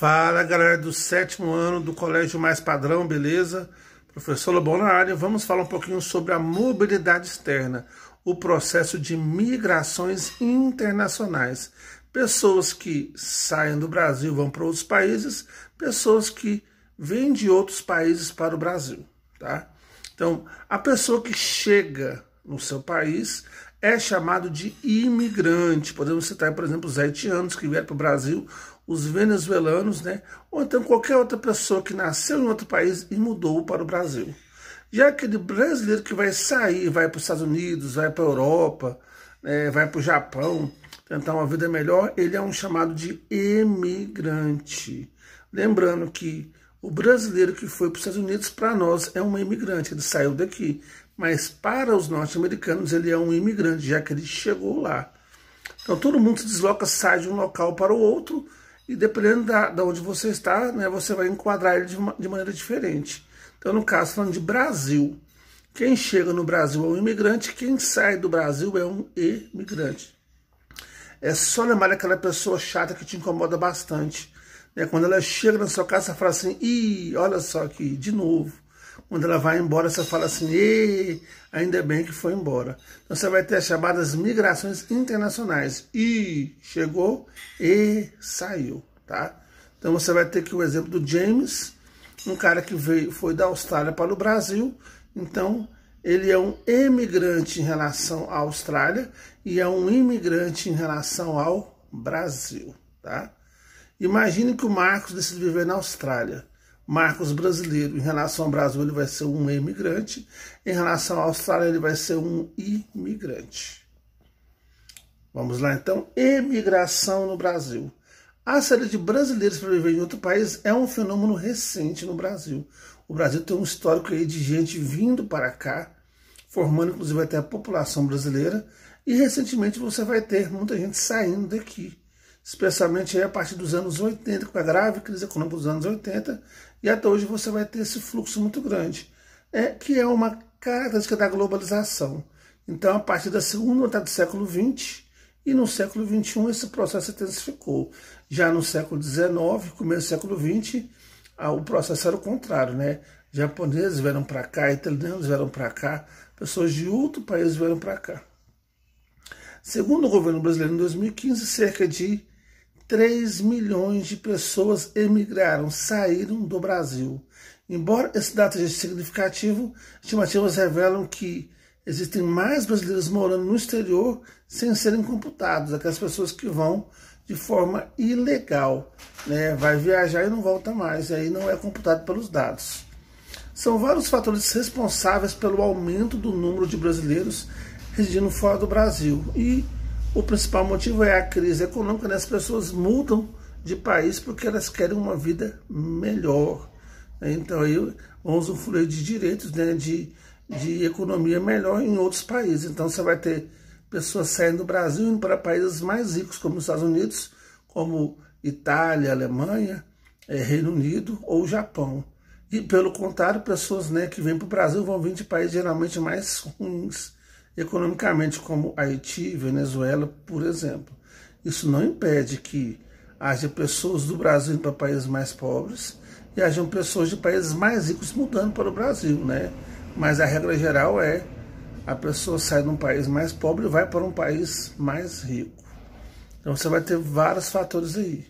Fala, galera do 7º ano do Colégio Mais Padrão, beleza? Professor Lobão na área. Vamos falar um pouquinho sobre a mobilidade externa, o processo de migrações internacionais. Pessoas que saem do Brasil e vão para outros países, pessoas que vêm de outros países para o Brasil, tá? Então, a pessoa que chega no seu país é chamado de imigrante. Podemos citar, por exemplo, os haitianos que vieram para o Brasil, os venezuelanos, né? Ou então qualquer outra pessoa que nasceu em outro país e mudou para o Brasil. Já aquele brasileiro que vai sair, vai para os Estados Unidos, vai para a Europa, vai para o Japão, tentar uma vida melhor, ele é um chamado de imigrante. Lembrando que o brasileiro que foi para os Estados Unidos, para nós, é um imigrante, ele saiu daqui. Mas para os norte-americanos, ele é um imigrante, já que ele chegou lá. Então todo mundo se desloca, sai de um local para o outro, e dependendo de onde você está, né, você vai enquadrar ele de maneira diferente. Então, no caso, falando de Brasil, quem chega no Brasil é um imigrante, quem sai do Brasil é um imigrante. É só lembrar daquela pessoa chata que te incomoda bastante. Né? Quando ela chega na sua casa, você fala assim, ih, olha só aqui, de novo. Quando ela vai embora, você fala assim, ainda bem que foi embora. Então você vai ter as chamadas migrações internacionais. E chegou e saiu, tá? Então você vai ter aqui o exemplo do James, um cara que foi da Austrália para o Brasil. Então ele é um emigrante em relação à Austrália e é um imigrante em relação ao Brasil, tá? Imagine que o Marcos decide viver na Austrália. Marcos brasileiro, em relação ao Brasil, ele vai ser um imigrante. Em relação à Austrália, ele vai ser um imigrante. Vamos lá, então. Imigração no Brasil. A saída de brasileiros para viver em outro país é um fenômeno recente no Brasil. O Brasil tem um histórico aí de gente vindo para cá, formando inclusive até a população brasileira. E recentemente você vai ter muita gente saindo daqui. Especialmente aí a partir dos anos 80, com a grave crise econômica dos anos 80, e até hoje você vai ter esse fluxo muito grande, que é uma característica da globalização. Então, a partir da segunda metade do século XX e no século XXI, esse processo se intensificou. Já no século XIX, começo do século XX, o processo era o contrário, né? Japoneses vieram para cá, italianos vieram para cá, pessoas de outro país vieram para cá. Segundo o governo brasileiro, em 2015, cerca de 3 milhões de pessoas emigraram, saíram do Brasil. Embora esse dado seja significativo, estimativas revelam que existem mais brasileiros morando no exterior sem serem computados, aquelas pessoas que vão de forma ilegal, né? Vai viajar e não volta mais, e aí não é computado pelos dados. São vários fatores responsáveis pelo aumento do número de brasileiros residindo fora do Brasil. E o principal motivo é a crise econômica, né? As pessoas mudam de país porque elas querem uma vida melhor. Então aí vão usufruir de direitos, né? de economia melhor em outros países. Então você vai ter pessoas saindo do Brasil indo para países mais ricos, como os Estados Unidos, como Itália, Alemanha, Reino Unido ou Japão. E pelo contrário, pessoas, né, que vêm para o Brasil vão vir de países geralmente mais ruins economicamente, como Haiti, Venezuela, por exemplo. Isso não impede que haja pessoas do Brasil indo para países mais pobres e hajam pessoas de países mais ricos mudando para o Brasil, né? Mas a regra geral é a pessoa sai de um país mais pobre e vai para um país mais rico. Então você vai ter vários fatores aí.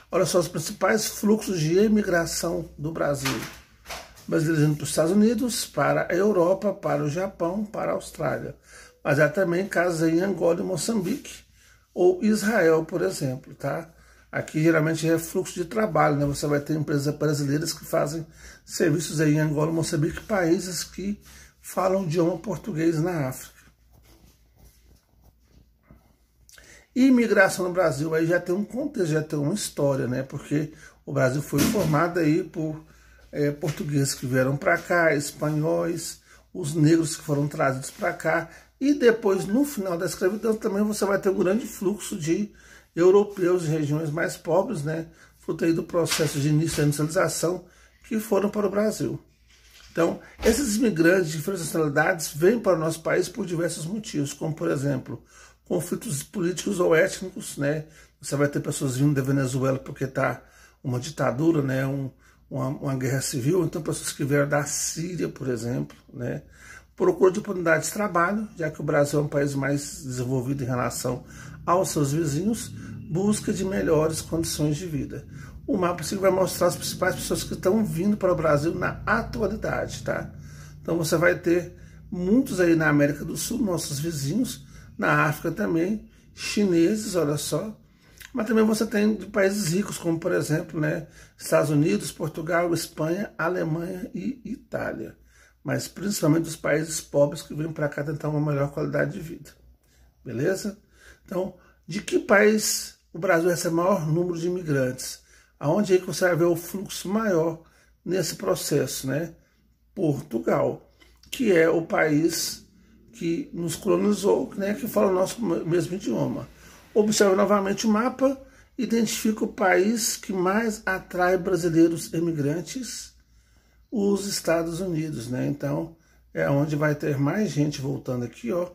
Olha só os principais fluxos de imigração do Brasil. Brasileiros indo para os Estados Unidos, para a Europa, para o Japão, para a Austrália. Mas há também casos em Angola e Moçambique, ou Israel, por exemplo, tá? Aqui geralmente é fluxo de trabalho, né? Você vai ter empresas brasileiras que fazem serviços aí em Angola e Moçambique, países que falam o idioma português na África. Imigração no Brasil aí já tem um contexto, já tem uma história, né? Porque o Brasil foi formado aí por portugueses que vieram para cá, espanhóis, os negros que foram trazidos para cá, e depois, no final da escravidão, também você vai ter um grande fluxo de europeus de regiões mais pobres, né, fruto aí do processo de início da industrialização, que foram para o Brasil. Então, esses imigrantes de diferentes nacionalidades vêm para o nosso país por diversos motivos, como, por exemplo, conflitos políticos ou étnicos, né? Você vai ter pessoas vindo da Venezuela porque está uma ditadura, né, uma guerra civil, então pessoas que vieram da Síria, por exemplo, né, procura de oportunidades de trabalho, já que o Brasil é um país mais desenvolvido em relação aos seus vizinhos, busca de melhores condições de vida. O mapa vai mostrar as principais pessoas que estão vindo para o Brasil na atualidade, tá? Então você vai ter muitos aí na América do Sul, nossos vizinhos, na África também, chineses, olha só, mas também você tem de países ricos, como por exemplo, né, Estados Unidos, Portugal, Espanha, Alemanha e Itália. Mas principalmente os países pobres que vêm para cá tentar uma melhor qualidade de vida. Beleza? Então, de que país o Brasil recebe o maior número de imigrantes? Aonde é que você vai ver o fluxo maior nesse processo, né? Portugal, que é o país que nos colonizou, né, que fala o nosso mesmo idioma. Observe novamente o mapa, identifica o país que mais atrai brasileiros imigrantes, os Estados Unidos, né? Então, é onde vai ter mais gente voltando aqui, ó,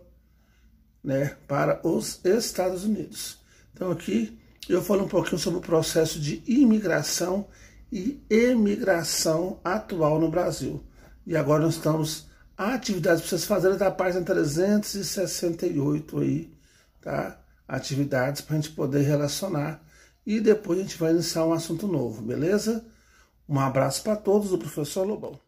né, para os Estados Unidos. Então, aqui eu falo um pouquinho sobre o processo de imigração e emigração atual no Brasil. E agora nós estamos atividades para vocês fazerem da página 368 aí, tá? Atividades para a gente poder relacionar e depois a gente vai iniciar um assunto novo, beleza? Um abraço para todos do Professor Lobão.